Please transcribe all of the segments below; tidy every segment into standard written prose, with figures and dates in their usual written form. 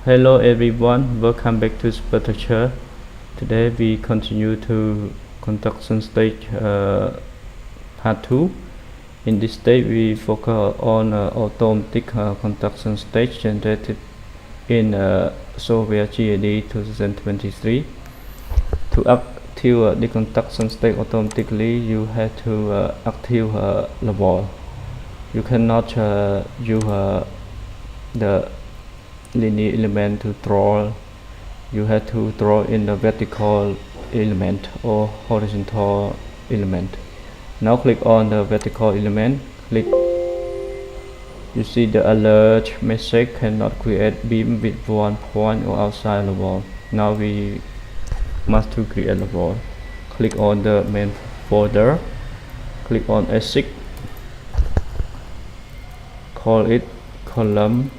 Hello everyone, welcome back to part2. Today we continue to construction stage part 2. In this stage we focus on automatic construction stage generated in software GAD 2023. To active the construction stage automatically, you have to active the wall. You cannot use the linear element to draw. You have to draw in the vertical element or horizontal element. Now click on the vertical element. Click. You see the alert message cannot create beam with one point or outside the wall. Now we must to create the wall. Click on the main folder. Click on ASIC. Call it column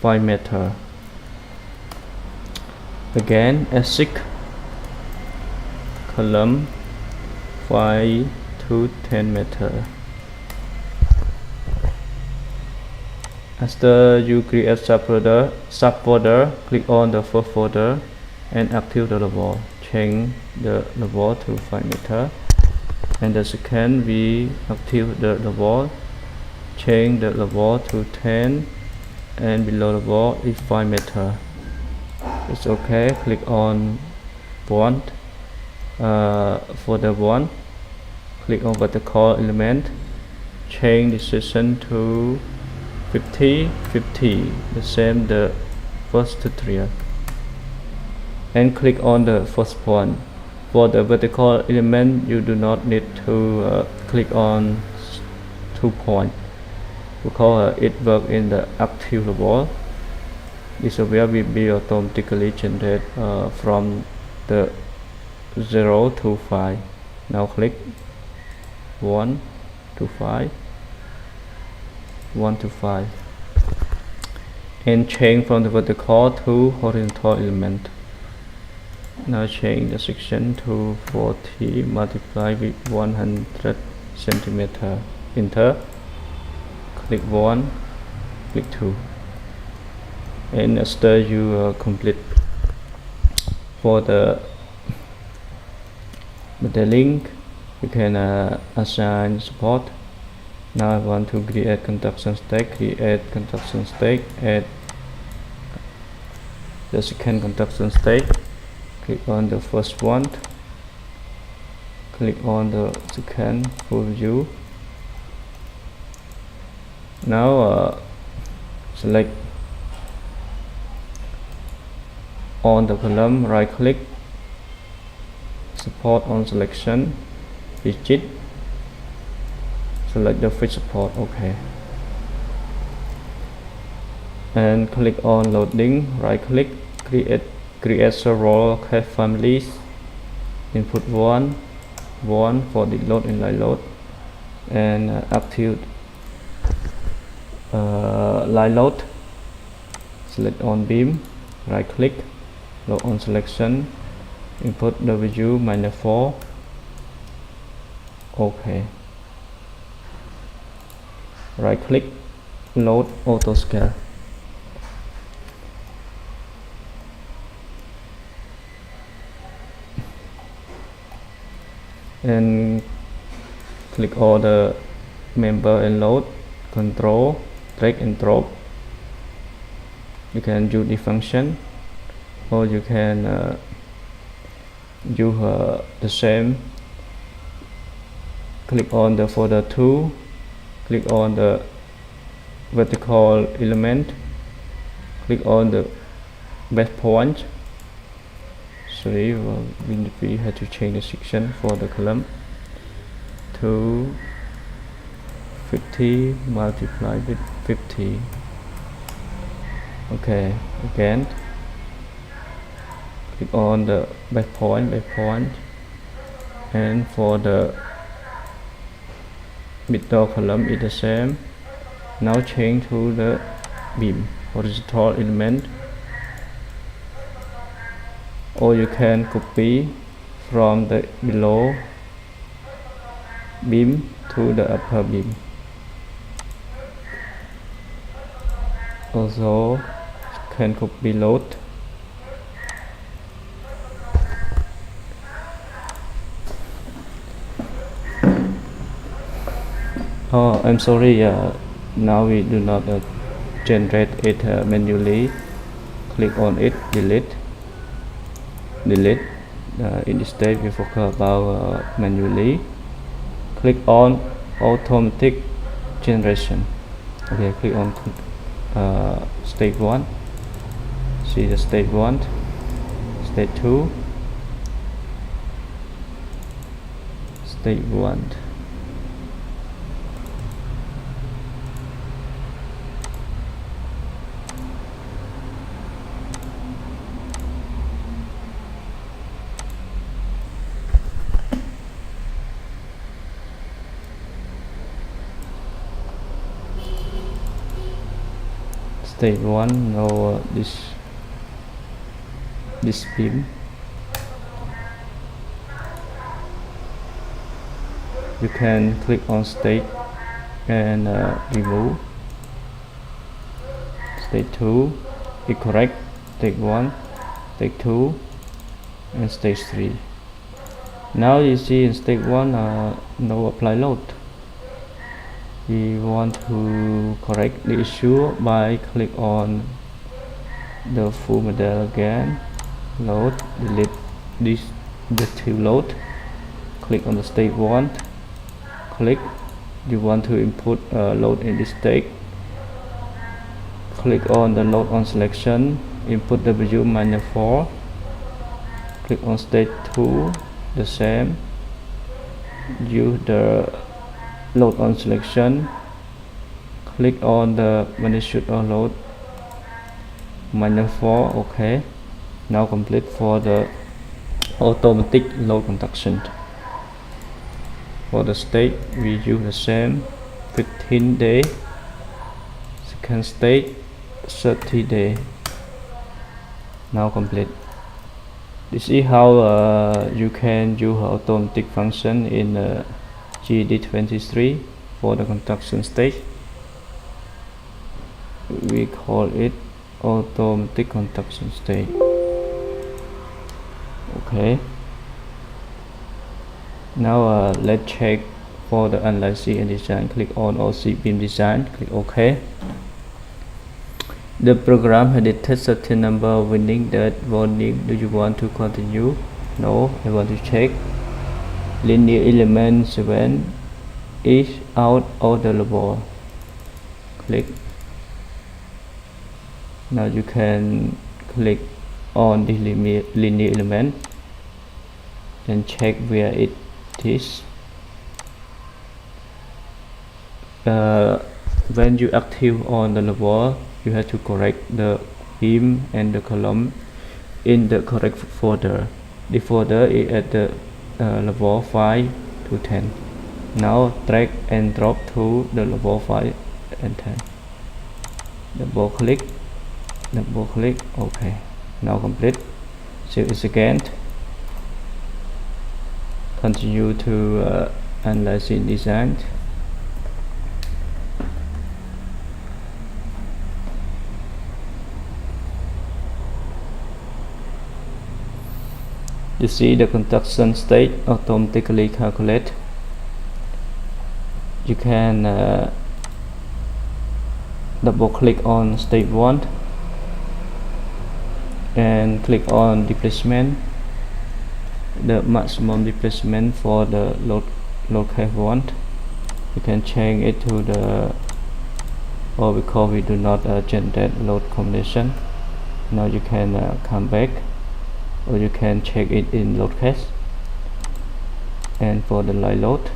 5 meter. Again, ASIC column 5 to 10 meter. After you create subfolder, click on the first folder and active the wall. Change the wall to 5 meter. And the second we active the wall. Change the wall to 10. And below the wall is 5 meter. It's okay. Click on bond. For the one, click on vertical element. Change the section to 50, the same the first tutorial. And click on the first point. For the vertical element, you do not need to click on 2 points. Because it works in the active wall. This software will be automatically generated from the 0 to 5. Now click 1 to 5, 1 to 5, and change from the vertical to horizontal element. Now change the section to 40 multiplied with 100 centimeter. Enter. Click 1, click 2, and after you complete for the link, you can assign support. Now I want to create construction stage. Create construction stage. Add the second construction stage. Click on the first one. Click on the second full view. Now select on the column, right click, support on selection, digit, select the fixed support, okay, and click on loading, right click, create several case families, input 1 for the load and line load, and active line load. Select on beam, right click, load on selection, input W -4, okay, right click, load auto scale, and click all the member and load, control, drag and drop. You can use the function, or you can use the same. Click on the folder 2, click on the vertical element, click on the best point. Sorry, we had to change the section for the column to 50 multiplied with 50. Okay, again click on the back point, and for the middle column is the same. Now change to the beam, horizontal element, or you can copy from the below beam to the upper beam. Also can copy load. Oh, I'm sorry, now we do not generate it manually. Click on it, delete. In this stage we forgot about manually. Click on automatic generation. Okay, click on stage 1. See the stage 1, stage 2, stage 1. Stage 1, no this beam. You can click on stage and remove. Stage 2 is correct. Stage 1, stage 2, and stage 3. Now you see in stage 1 no apply load. We want to correct the issue by click on the full model again, load, delete this the two load, click on the stage 1, click, you want to input load in this stage, click on the load on selection, input W-4, click on stage 2, the same, use the load on selection, click on the magnitude of load -4. Okay, now complete for the automatic load conduction. For the state we use the same, 15 day, second state 30 day. Now complete. This is how you can use automatic function in GD23 for the conduction stage. We call it automatic conduction state. Okay, now let's check for the analysis and design. Click on OC beam design, click OK. The program has detected certain number of winning that warning. Do you want to continue? No, I want to check. Linear element 7 is out of the label. Click. Now you can click on the linear element and check where it is. When you active on the level, you have to correct the beam and the column in the correct folder. The folder is at the level 5 to 10. Now drag and drop to the level 5 and 10. Double click, okay. Now complete. Save it again. Continue to analyze in design. You see the conduction state automatically calculate. You can double click on state 1 and click on displacement, the maximum displacement for the load case 1. You can change it to the, or because we do not generate load combination. Now you can come back, or you can check it in load case. And for the light load,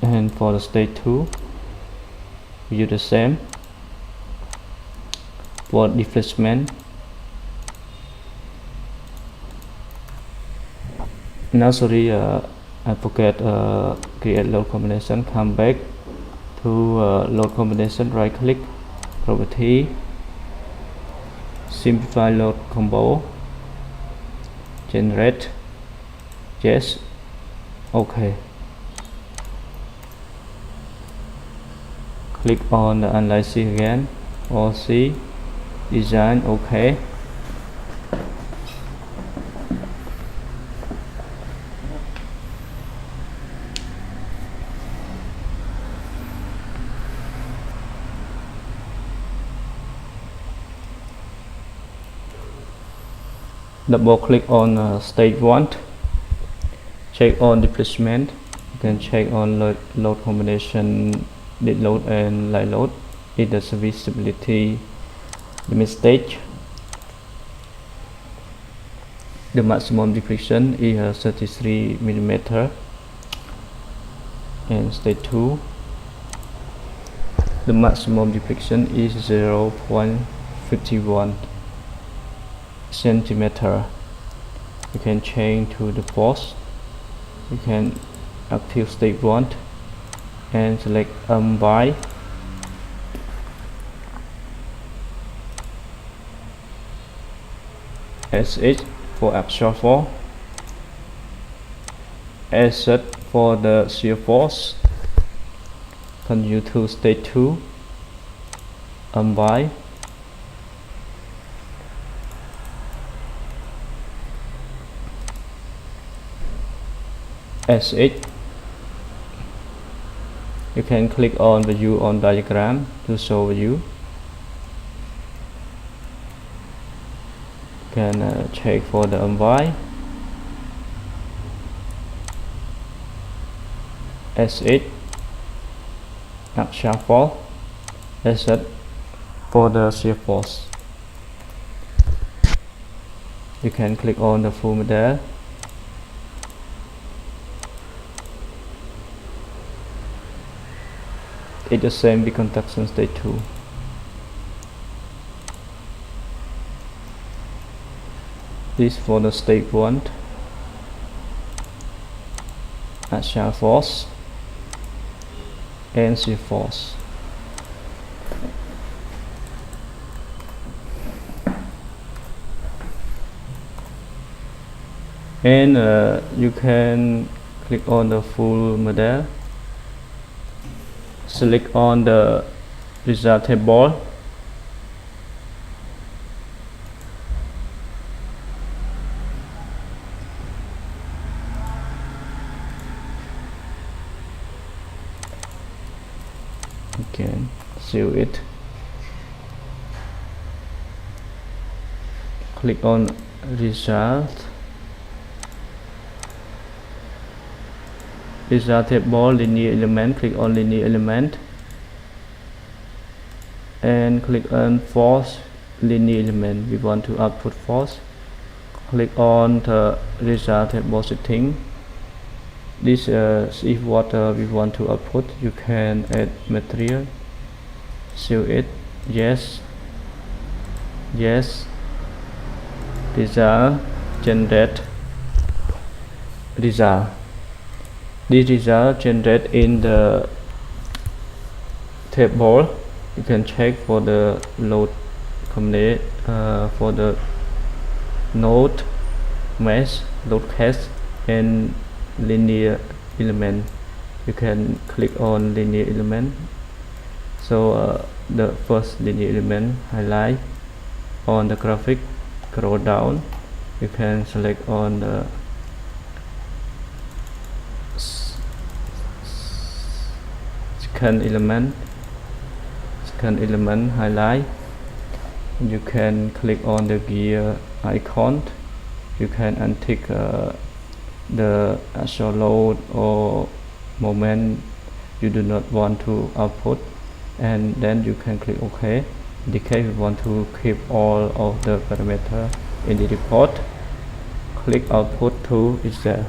and for the state 2 we use the same. For displacement, now sorry, I forget create load combination. Come back to load combination, right click, property, simplify load combo, generate, yes, okay. click on the analysis again, or see design, OK. Double click on stage 1, check on displacement. You can check on load combination, dead load and light load. It does visibility limit stage. The maximum deflection is 33 mm. And stage 2, the maximum deflection is 0.51 centimeter. You can change to the force. You can active stage 1 and select by SH for axial force, SZ for the shear force. Continue to stage 2, by SH. You can click on the view on diagram to show view. You can check for the by SH axial force, SZ for the shear force. You can click on the full model. It's the same with conduction stage 2. This for the stage 1, axial force and shear force. And you can click on the full model, select on the result table, you can save it, click on result table, linear element, click on linear element and click on force linear element. We want to output force. Click on the result table setting. This is what we want to output. You can add material, save it, yes, result, generate result. This result generate in the table. You can check for the load combination, for the node mesh, load cast and linear element. You can click on linear element. So the first linear element highlight on the graphic, scroll down. You can select on the second element highlight. You can click on the gear icon. You can untick the actual load or moment you do not want to output, and then you can click OK. In the case you want to keep all of the parameters in the report, click output to Excel.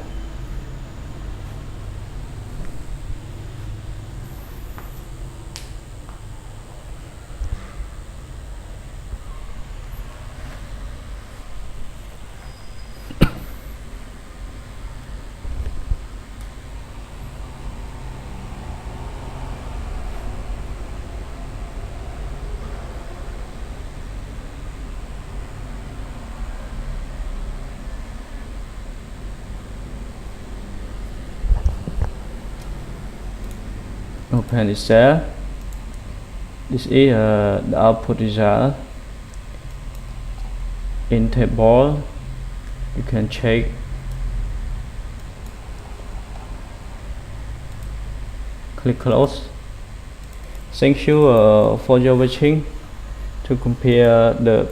Open Excel. This is the output result. In table you can check click close. Thank you for your watching. To compare the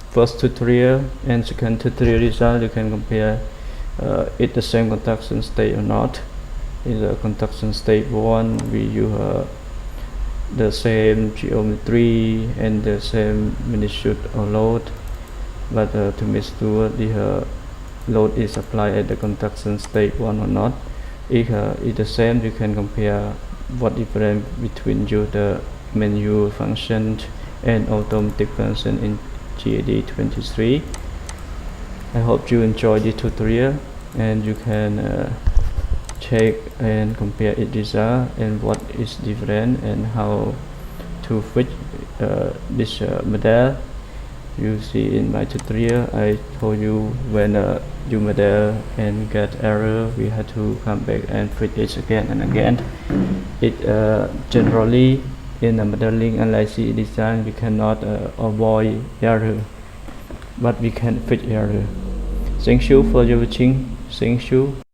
first tutorial and second tutorial result, you can compare it the same conduction state or not. In the conduction state 1 we use the same geometry and the same magnitude or load, but to make sure the load is applied at the conduction state 1 or not. If it's the same, you can compare what difference between the manual function and automatic function in GAD23. I hope you enjoy this tutorial, and you can check and compare its result and what is different and how to fix this model. You see in my tutorial I told you when you model and get error, we have to come back and fix it again and again. It generally in a modeling and IC design we cannot avoid error, but we can fix error. Thank you for your watching. Thank you.